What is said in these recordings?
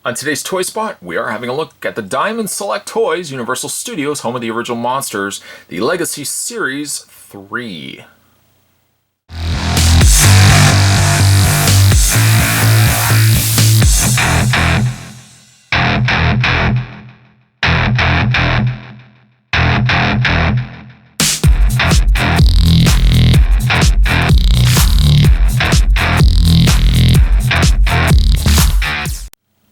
On today's Toy Spot, we are having a look at the Diamond Select Toys, Universal Studios, home of the original monsters, the Legacy Series 3.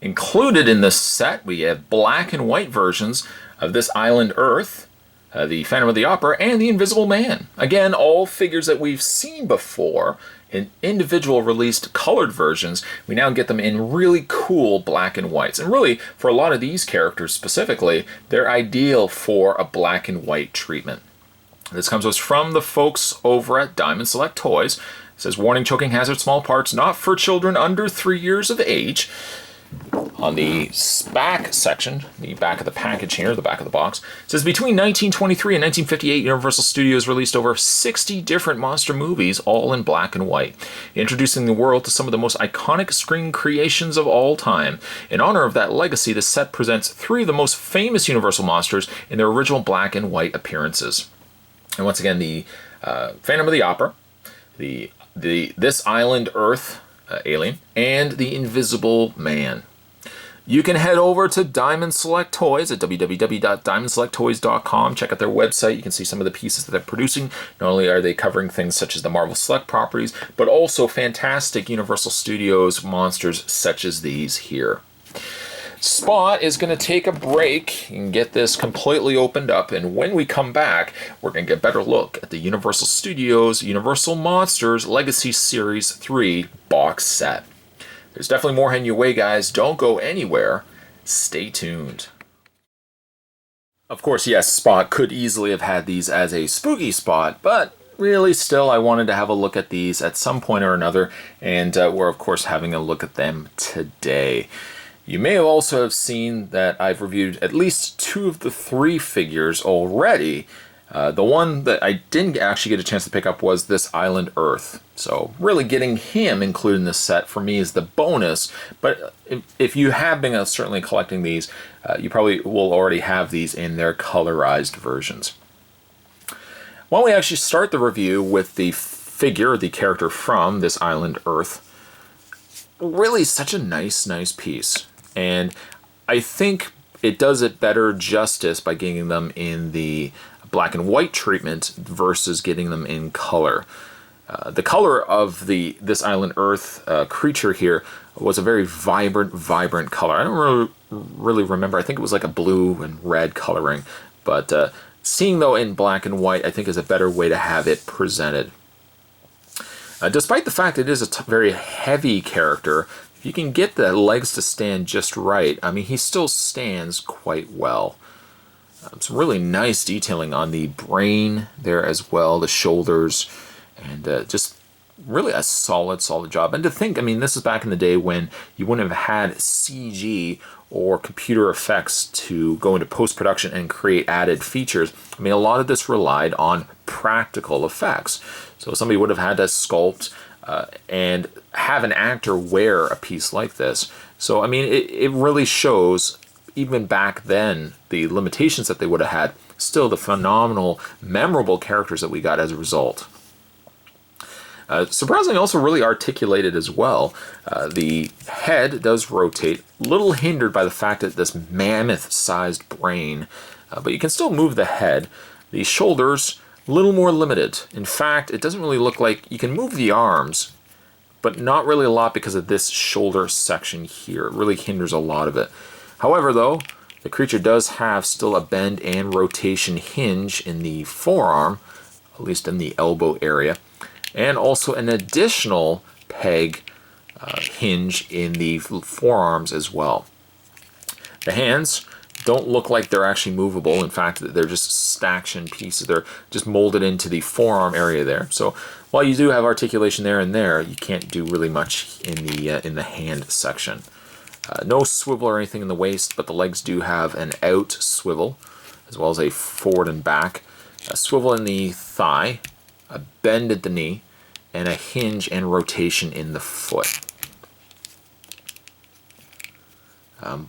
Included in this set, we have black and white versions of this Island Earth, the Phantom of the Opera, and the Invisible Man. Again, all figures that we've seen before in individual released colored versions. We now get them in really cool black and whites. And really, for a lot of these characters specifically, they're ideal for a black and white treatment. This comes to us from the folks over at Diamond Select Toys. It says, warning, choking hazard, small parts, not for children under 3 years of age. On the back section, the back of the package here, the back of the box, it says between 1923 and 1958, Universal Studios released over 60 different monster movies, all in black and white, introducing the world to some of the most iconic screen creations of all time. In honor of that legacy, the set presents 3 of the most famous Universal monsters in their original black and white appearances. And once again, the Phantom of the Opera, this Island Earth alien, and the Invisible Man. You can head over to Diamond Select Toys at www.diamondselecttoys.com. Check out their website. You can see some of the pieces that they're producing. Not only are they covering things such as the Marvel Select properties, but also fantastic Universal Studios monsters such as these here. Spot is going to take a break and get this completely opened up, and when we come back, we're going to get a better look at the Universal Studios Universal Monsters Legacy Series 3 box set. There's definitely more heading your way, guys. Don't go anywhere. Stay tuned. Of course, yes, Spot could easily have had these as a spooky spot, but really still I wanted to have a look at these at some point or another, and we're of course having a look at them today. You may have also have seen that I've reviewed at least 2 of the 3 figures already. The one that I didn't actually get a chance to pick up was this Island Earth. So really getting him included in this set for me is the bonus. But if you have been certainly collecting these, you probably will already have these in their colorized versions. Why don't we actually start the review with the figure, the character from this Island Earth. Really such a nice piece. And I think it does it better justice by getting them in the black and white treatment versus getting them in color. The color of this Island Earth creature here was a very vibrant color. I don't really remember. I think it was like a blue and red coloring. But seeing though in black and white, I think is a better way to have it presented. Despite the fact it is a very heavy character, if you can get the legs to stand just right, I mean, he still stands quite well. Some really nice detailing on the brain there as well, the shoulders, and just really a solid job. And to think, I mean, this is back in the day when you wouldn't have had CG or computer effects to go into post-production and create added features. I mean, a lot of this relied on practical effects. So somebody would have had to sculpt and have an actor wear a piece like this. So, I mean, it really shows, even back then, the limitations that they would have had, still the phenomenal, memorable characters that we got as a result. Surprisingly, also really articulated as well. The head does rotate, a little hindered by the fact that this mammoth-sized brain, but you can still move the head. The shoulders, a little more limited. In fact, it doesn't really look like you can move the arms, but not really a lot because of this shoulder section here. It really hinders a lot of it. However, though, the creature does have still a bend and rotation hinge in the forearm, at least in the elbow area, and also an additional peg hinge in the forearms as well. The hands don't look like they're actually movable. In fact, they're just staction pieces. They're just molded into the forearm area there. So while you do have articulation there and there, you can't do really much in the hand section. No swivel or anything in the waist, but the legs do have an out swivel, as well as a forward and back. A swivel in the thigh, a bend at the knee, and a hinge and rotation in the foot.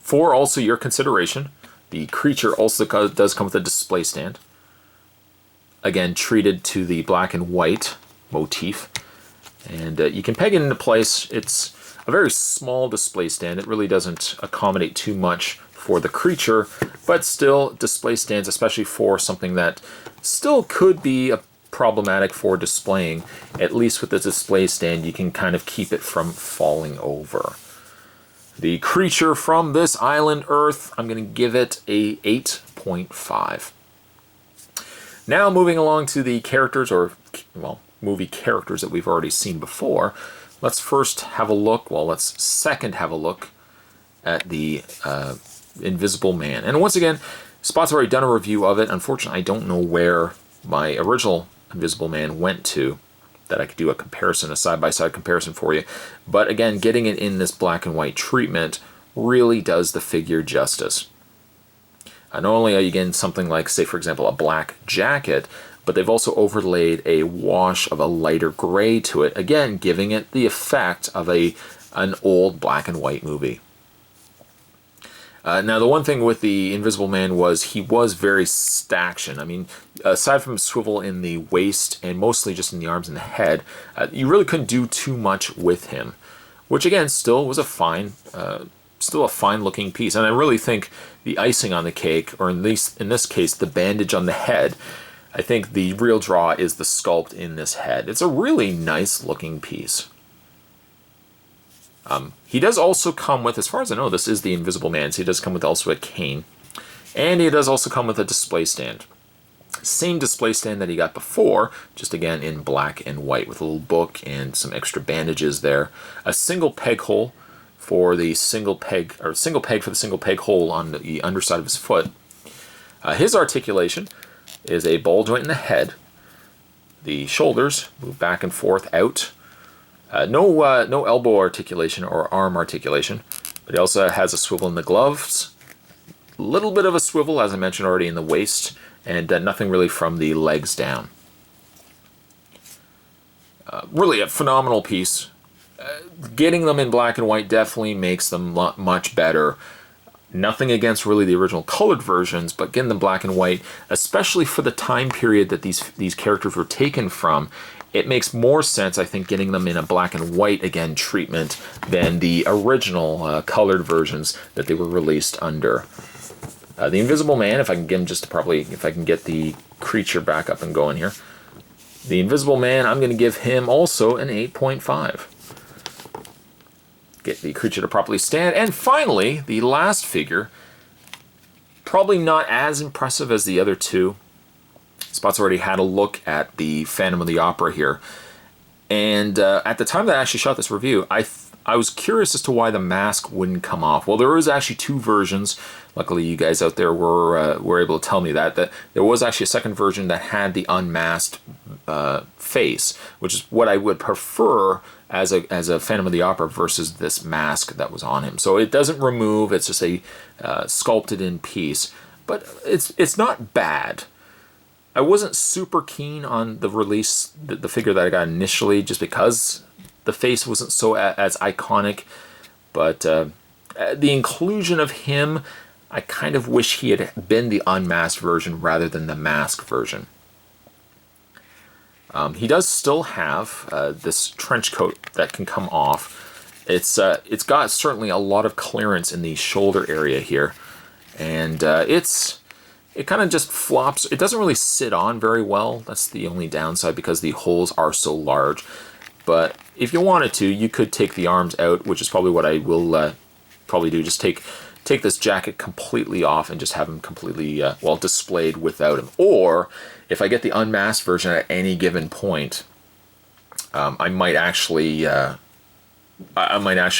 For also your consideration, the creature also does come with a display stand. Again, treated to the black and white motif. And you can peg it into place. It's a very small display stand. It really doesn't accommodate too much for the creature, but still display stands, especially for something that still could be problematic for displaying, at least with the display stand, you can kind of keep it from falling over. The creature from this island Earth, I'm going to give it a 8.5. Now moving along to the characters, or, well, movie characters that we've already seen before. Let's first have a look, well, let's second have a look at the Invisible Man. And once again, Spot's already done a review of it. Unfortunately, I don't know where my original Invisible Man went to, that I could do a comparison, a side-by-side comparison for you. But again, getting it in this black and white treatment really does the figure justice. Not only are you getting something like, say, for example, a black jacket, but they've also overlaid a wash of a lighter gray to it, again, giving it the effect of an old black and white movie. Now, the one thing with the Invisible Man was he was very staction. I mean, aside from swivel in the waist and mostly just in the arms and the head, you really couldn't do too much with him, which again still was a fine looking piece. And I really think the icing on the cake, or at least in this case, the bandage on the head, I think the real draw is the sculpt in this head. It's a really nice looking piece. He does also come with, as far as I know, this is the Invisible Man, so he does come with also a cane. And he does also come with a display stand. Same display stand that he got before, just again in black and white with a little book and some extra bandages there. A single peg hole for the single peg, or single peg for the single peg hole on the underside of his foot. His articulation is a ball joint in the head. The shoulders move back and forth out. No elbow articulation or arm articulation, but he also has a swivel in the gloves, a little bit of a swivel, as I mentioned already, in the waist, and nothing really from the legs down. Really a phenomenal piece. Getting them in black and white definitely makes them much better. Nothing against really the original colored versions, but getting them black and white, especially for the time period that these characters were taken from, it makes more sense, I think, getting them in a black and white, again, treatment than the original colored versions that they were released under. The Invisible Man, if I can get him just to properly, if I can get the creature back up and going here. The Invisible Man, I'm going to give him also an 8.5. Get the creature to properly stand. And finally, the last figure, probably not as impressive as the other two. Spot's already had a look at the Phantom of the Opera here. And at the time that I actually shot this review, I was curious as to why the mask wouldn't come off. Well, there was actually two versions. Luckily, you guys out there were able to tell me that there was actually a second version that had the unmasked face, which is what I would prefer as a Phantom of the Opera versus this mask that was on him. So it doesn't remove, it's just a sculpted in piece. But it's not bad. I wasn't super keen on the release, the figure that I got initially, just because the face wasn't so as iconic. But the inclusion of him, I kind of wish he had been the unmasked version rather than the masked version. He does still have this trench coat that can come off. It's got certainly a lot of clearance in the shoulder area here, and it kind of just flops. It doesn't really sit on very well. That's the only downside, because the holes are so large. But if you wanted to, you could take the arms out, which is probably what I will probably do. Just take this jacket completely off and just have him completely, well, displayed without him. Or if I get the unmasked version at any given point, I might actually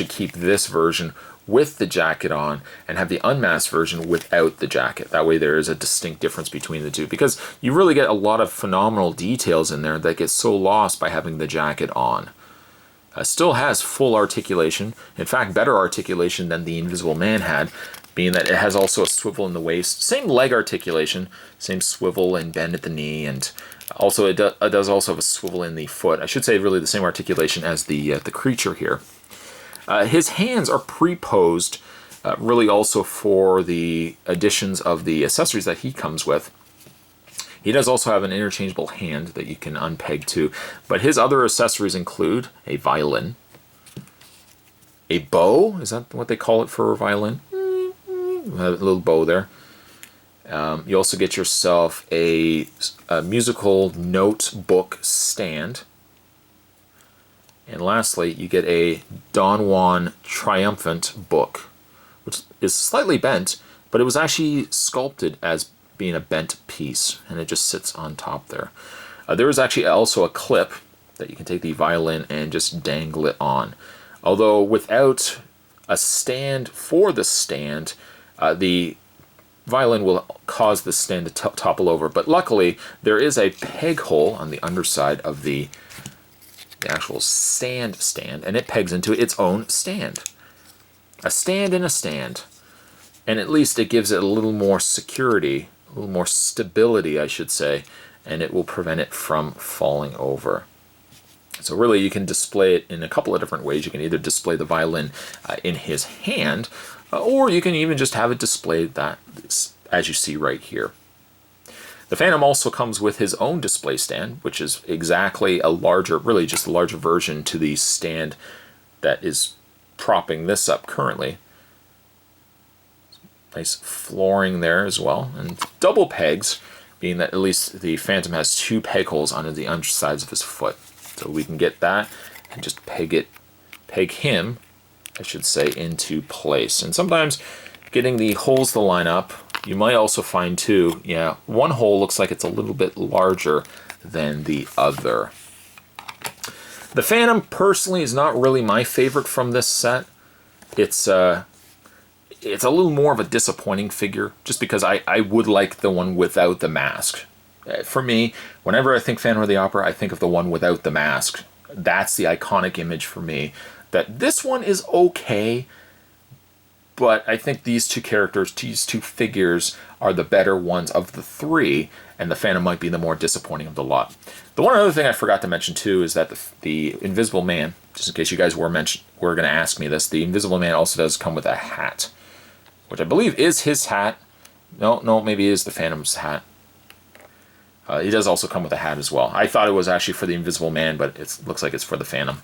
keep this version with the jacket on and have the unmasked version without the jacket. That way there is a distinct difference between the two, because you really get a lot of phenomenal details in there that get so lost by having the jacket on. Still has full articulation, in fact better articulation than the Invisible Man had, being that it has also a swivel in the waist, same leg articulation, same swivel and bend at the knee, and also it does also have a swivel in the foot. I should say really the same articulation as the creature here. His hands are pre-posed really also for the additions of the accessories that he comes with. He does also have an interchangeable hand that you can unpeg to, but his other accessories include a violin, a bow, is that what they call it for a violin? A little bow there. You also get yourself a musical notebook stand. And lastly, you get a Don Juan Triumphant book, which is slightly bent, but it was actually sculpted as being a bent piece, and it just sits on top there. There is actually also a clip that you can take the violin and just dangle it on. Although without a stand for the stand, the violin will cause the stand to topple over. But luckily, there is a peg hole on the underside of the actual stand, and it pegs into its own stand. A stand in a stand. And at least it gives it a little more security, a little more stability, I should say, and it will prevent it from falling over. So really, you can display it in a couple of different ways. You can either display the violin in his hand, or you can even just have it displayed that as you see right here. The Phantom also comes with his own display stand, which is exactly a larger, really just a larger version to the stand that is propping this up currently. Nice flooring there as well, and double pegs, being that at least the Phantom has two peg holes on the undersides of his foot. So we can get that and just peg him, I should say, into place. And sometimes getting the holes to line up, you might also find too, yeah, one hole looks like it's a little bit larger than the other. The Phantom personally is not really my favorite from this set. It's a little more of a disappointing figure, just because I would like the one without the mask. For me, whenever I think Phantom of the Opera, I think of the one without the mask. That's the iconic image for me. That this one is okay, but I think these two characters, these two figures, are the better ones of the three, and the Phantom might be the more disappointing of the lot. The one other thing I forgot to mention too is that the Invisible Man, just in case you guys were going to ask me this, the Invisible Man also does come with a hat, which I believe is his hat. No, maybe it is the Phantom's hat. He does also come with a hat as well. I thought it was actually for the Invisible Man, but it looks like it's for the Phantom.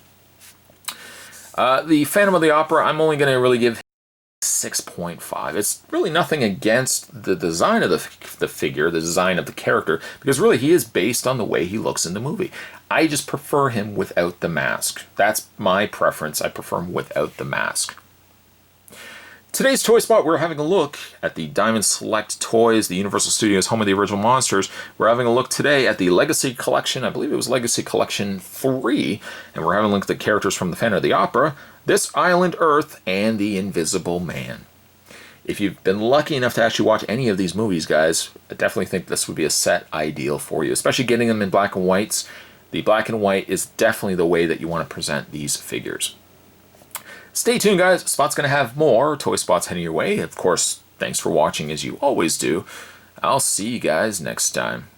The Phantom of the Opera, I'm only going to really give 6.5. It's really nothing against the design of the figure, the design of the character, because really he is based on the way he looks in the movie. I just prefer him without the mask. That's my preference. I prefer him without the mask. Today's Toy Spot, we're having a look at the Diamond Select Toys, the Universal Studios home of the original monsters. We're having a look today at the Legacy Collection. I believe it was Legacy Collection 3. And we're having a look at the characters from the Phantom of the Opera, This Island Earth, and the Invisible Man. If you've been lucky enough to actually watch any of these movies, guys, I definitely think this would be a set ideal for you, especially getting them in black and whites. The black and white is definitely the way that you want to present these figures. Stay tuned, guys. Spot's going to have more Toy Spots heading your way. Of course, thanks for watching as you always do. I'll see you guys next time.